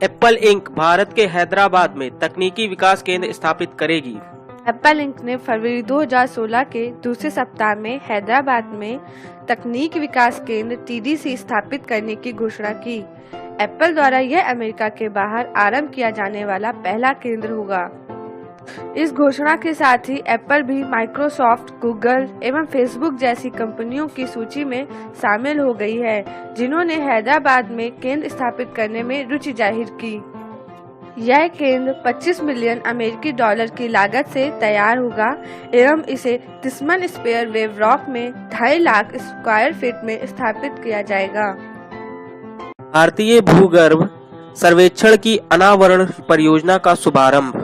Apple ink Bharat के हैदराबाद में तकनीकी विकास केंद्र स्थापित करेगी। एप्पल इंक ने फरवरी 2016 के दूसरे सप्ताह में हैदराबाद में तकनीक विकास केंद्र TDC स्थापित करने की घोषणा की। एप्पल द्वारा यह अमेरिका के बाहर आरंभ किया जाने वाला पहला केंद्र होगा। इस घोषणा के साथ ही एप्पल भी माइक्रोसॉफ्ट, गूगल एवं फेसबुक जैसी कंपनियों की सूची में शामिल हो गई है, जिन्होंने हैदराबाद में केंद्र स्थापित करने में रुचि जाहिर की। यह केंद्र 25 मिलियन अमेरिकी डॉलर की लागत से तैयार होगा एवं इसे तिस्मन स्पेयर वेव रॉक में 2.5 लाख स्क्वायर फीट में स्थापित किया जाएगा। भारतीय भूगर्भ सर्वेक्षण की अनावरण परियोजना का शुभारंभ।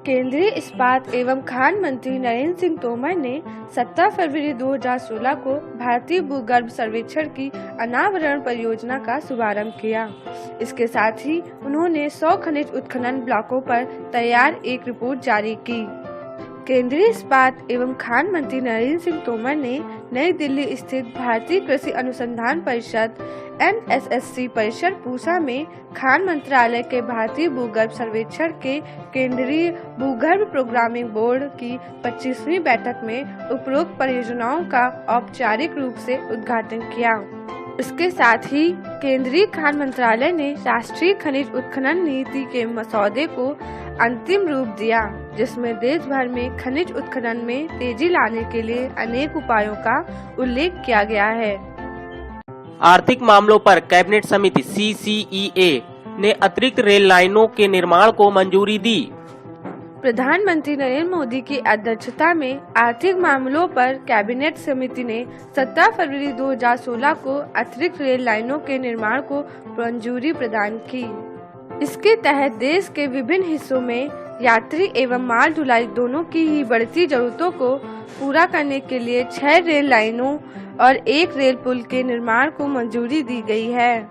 केंद्रीय इस्पात एवं खान मंत्री नरेंद्र सिंह तोमर ने 17 फरवरी 2016 को भारतीय भूगर्भ सर्वेक्षण की अनावरण परियोजना का शुभारंभ किया। इसके साथ ही उन्होंने 100 खनिज उत्खनन ब्लॉकों पर तैयार एक रिपोर्ट जारी की। केंद्रीय इस्पात एवं खान मंत्री नरेंद्र सिंह तोमर ने नई दिल्ली स्थित भारतीय कृषि अनुसंधान परिषद NSSC परिसर पूसा में खान मंत्रालय के भारतीय भूगर्भ सर्वेक्षण के केंद्रीय भूगर्भ प्रोग्रामिंग बोर्ड की 25वीं बैठक में उपरोक्त परियोजनाओं का औपचारिक रूप से उद्घाटन किया। इसके साथ ही केंद्रीय खान मंत्रालय ने राष्ट्रीय खनिज उत्खनन नीति के मसौदे को अंतिम रूप दिया, जिसमें देश भर में खनिज उत्खनन में तेजी लाने के लिए अनेक उपायों का उल्लेख किया गया है। आर्थिक मामलों पर कैबिनेट समिति CCEA ने अतिरिक्त रेल लाइनों के निर्माण को मंजूरी दी। प्रधानमंत्री नरेंद्र मोदी की अध्यक्षता में आर्थिक मामलों पर कैबिनेट समिति ने 17 फरवरी 2016 को अतिरिक्त रेल लाइनों के निर्माण को मंजूरी प्रदान की। इसके तहत देश के विभिन्न हिस्सों में यात्री एवं माल ढुलाई दोनों की ही बढ़ती जरूरतों को पूरा करने के लिए 6 रेल लाइनों और 1 रेल पुल के निर्माण को मंजूरी दी गई है।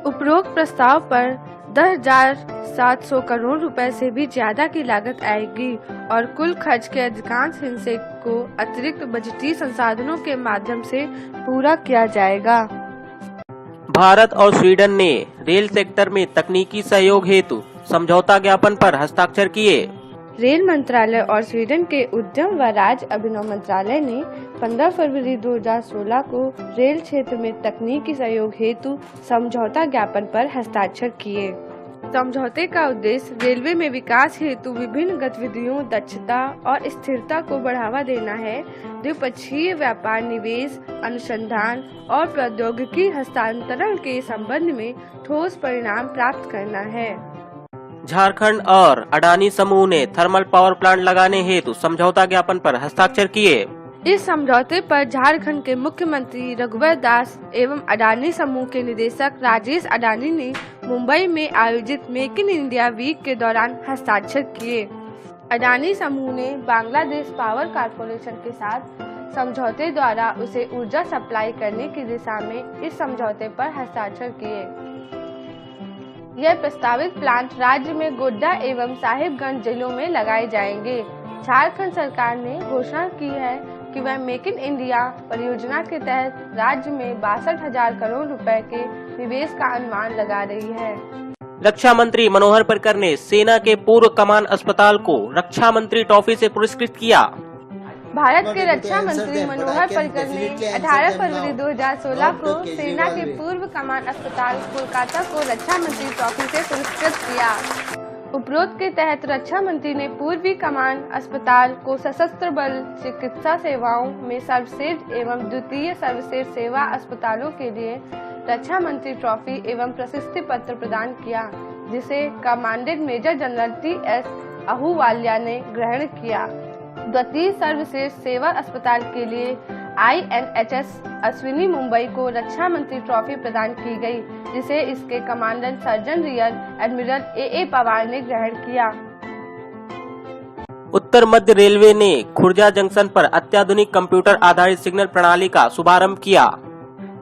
उपरोक्त प्रस्ताव पर 10,700 करोड़ रुपए से भी ज्यादा की लागत आएगी और कुल खर्च के अधिकांश हिस्से को अतिरिक्त बजटीय संसाधनों के माध्यम से पूरा किया जाएगा। भारत और स्वीडन ने रेल सेक्टर में तकनीकी सहयोग हेतु समझौता ज्ञापन पर हस्ताक्षर किए। रेल मंत्रालय और स्वीडन के उद्यम व राज्य अभिनव मंत्रालय ने 15 फरवरी 2016 को रेल क्षेत्र में तकनीकी सहयोग हेतु समझौता ज्ञापन पर हस्ताक्षर किए। समझौते का उद्देश्य रेलवे में विकास हेतु विभिन्न गतिविधियों, दक्षता और स्थिरता को बढ़ावा देना है। द्विपक्षीय व्यापार, निवेश, अनुसंधान और प्रौद्योगिकी हस्तांतरण के संबंध में ठोस परिणाम प्राप्त करना है। झारखंड और अडानी समूह ने थर्मल पावर प्लांट लगाने हेतु समझौता ज्ञापन पर हस्ताक्षर किए। इस समझौते पर झारखंड के मुख्यमंत्री रघुवर दास एवं अडानी समूह के निदेशक राजेश अडानी ने मुंबई में आयोजित मेक इन इंडिया वीक के दौरान हस्ताक्षर किए। अडानी समूह ने बांग्लादेश पावर कारपोरेशन के साथ समझौते द्वारा उसे ऊर्जा सप्लाई करने की दिशा में इस समझौते पर हस्ताक्षर किए। यह प्रस्तावित प्लांट राज्य में गोड्डा एवं साहिबगंज जिलों में लगाए जाएंगे। झारखंड सरकार ने घोषणा की है कि वह मेक इन इंडिया परियोजना के तहत राज्य में 62,000 करोड़ रुपए के निवेश का अनुमान लगा रही है। रक्षा मंत्री मनोहर पर्रिकर ने सेना के पूर्व कमान अस्पताल को रक्षा मंत्री ट्रॉफी से पुरस्कृत किया। भारत के रक्षा मंत्री मनोहर पर्रिकर ने 18 फरवरी 2016 को सेना के पूर्व कमान अस्पताल कोलकाता को रक्षा मंत्री ट्रॉफी से पुरस्कृत किया। उपरोक्त के तहत रक्षा मंत्री ने पूर्वी कमान अस्पताल को सशस्त्र बल चिकित्सा सेवाओं में सर्वश्रेष्ठ एवं द्वितीय सर्वश्रेष्ठ सेवा अस्पतालों के लिए रक्षा मंत्री ट्रॉफी एवं प्रशस्ति पत्र प्रदान किया, जिसे कमांडेंट मेजर जनरल TS आहूवालिया ने ग्रहण किया। द्वितीय सर्वश्रेष्ठ सेवा अस्पताल के लिए INHS अश्विनी मुंबई को रक्षा मंत्री ट्रॉफी प्रदान की गई, जिसे इसके commandant surgeon rear admiral AA Pawar ने ग्रहण किया। उत्तर मध्य रेलवे ने खुर्जा जंक्शन पर अत्याधुनिक कंप्यूटर आधारित सिग्नल प्रणाली का शुभारंभ किया।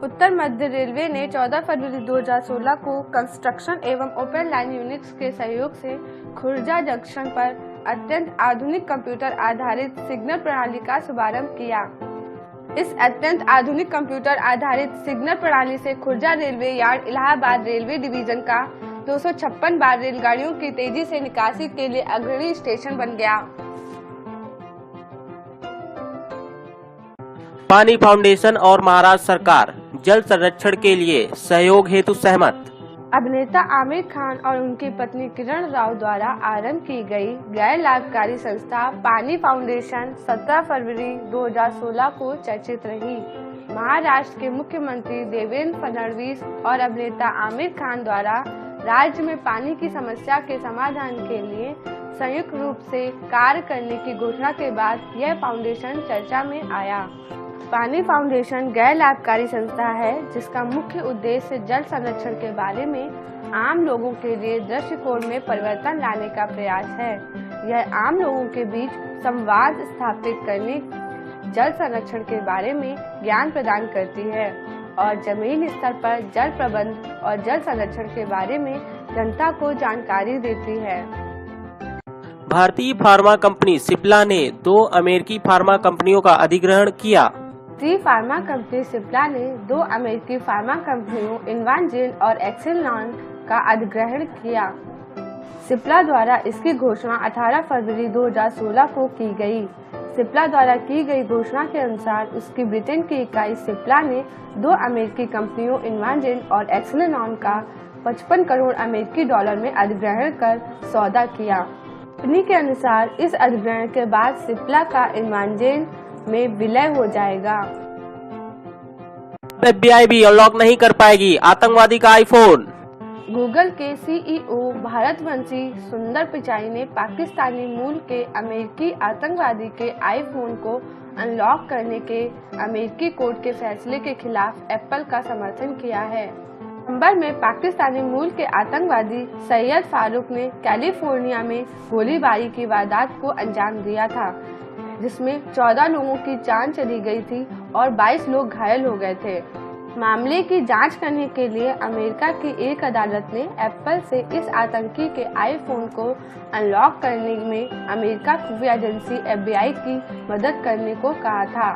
उत्तर मध्य रेलवे ने 14 फरवरी 2016 को कंस्ट्रक्शन एवं ओपन लाइन यूनिट्स के सहयोग से खुर्जा जंक्शन पर अत्यंत आधुनिक कंप्यूटर आधारित सिग्नल प्रणाली का शुभारंभ किया। इस अत्यंत आधुनिक कंप्यूटर आधारित सिग्नल प्रणाली से Khurja railway yard Allahabad railway division का 256 बार रेलगाड़ियों की तेजी से निकासी के लिए अग्रणी स्टेशन बन गया। पानी फाउंडेशन और महाराष्ट्र सरकार जल संरक्षण के लिए सहयोग हेतु सहमत। अभिनेता आमिर खान और उनकी पत्नी किरण राव द्वारा आरंभ की गई गैर लाभकारी संस्था पानी फाउंडेशन 17 फरवरी 2016 को चर्चित रही। महाराष्ट्र के मुख्यमंत्री देवेंद्र फडणवीस और अभिनेता आमिर खान द्वारा राज्य में पानी की समस्या के समाधान के लिए संयुक्त रूप से कार्य करने की घोषणा के बाद यह फाउंडेशन चर्चा में आया। पानी फाउंडेशन गैर लाभकारी संस्था है जिसका मुख्य उद्देश्य जल संरक्षण के बारे में आम लोगों के लिए दृष्टिकोण में परिवर्तन लाने का प्रयास है। यह आम लोगों के बीच संवाद स्थापित करने, जल संरक्षण के बारे में ज्ञान प्रदान करती है और जमीन स्तर पर जल प्रबंध और जल संरक्षण के बारे में जनता को जानकारी देती है। भारतीय फार्मा कंपनी सिप्ला ने 2 अमेरिकी फार्मा कंपनियों का अधिग्रहण किया। भारतीय फार्मा कंपनी सिप्ला ने 2 अमेरिकी फार्मा कंपनियों इन्वांजेन और एक्सेलॉन का अधिग्रहण किया। सिप्ला द्वारा इसकी घोषणा 18 फरवरी 2016 को की गई। सिप्ला द्वारा की गई घोषणा के अनुसार उसकी ब्रिटेन की इकाई सिप्ला ने 2 अमेरिकी कंपनियों इन्वांजेन और एक्सेलॉन का 55 करोड़ अमेरिकी डॉलर में अधिग्रहण कर सौदा किया। कंपनी के अनुसार इस अधिग्रहण के बाद सिप्ला का इन्वांजेन में विलय हो जाएगा। FBI भी अनलॉक नहीं कर पाएगी आतंकवादी का आईफोन। गूगल के सीईओ भारतवंशी सुंदर पिचाई ने पाकिस्तानी मूल के अमेरिकी आतंकवादी के आईफोन को अनलॉक करने के अमेरिकी कोर्ट के फैसले के खिलाफ एप्पल का समर्थन किया है। दिसंबर में पाकिस्तानी मूल के आतंकवादी सैयद फारूक ने कैलिफोर्निया में गोलीबारी की वारदात को अंजाम दिया था, जिसमें 14 लोगों की जान चली गई थी और 22 लोग घायल हो गए थे। मामले की जांच करने के लिए अमेरिका की एक अदालत ने एप्पल से इस आतंकी के आईफोन को अनलॉक करने में अमेरिका खुफिया एजेंसी FBI की मदद करने को कहा था।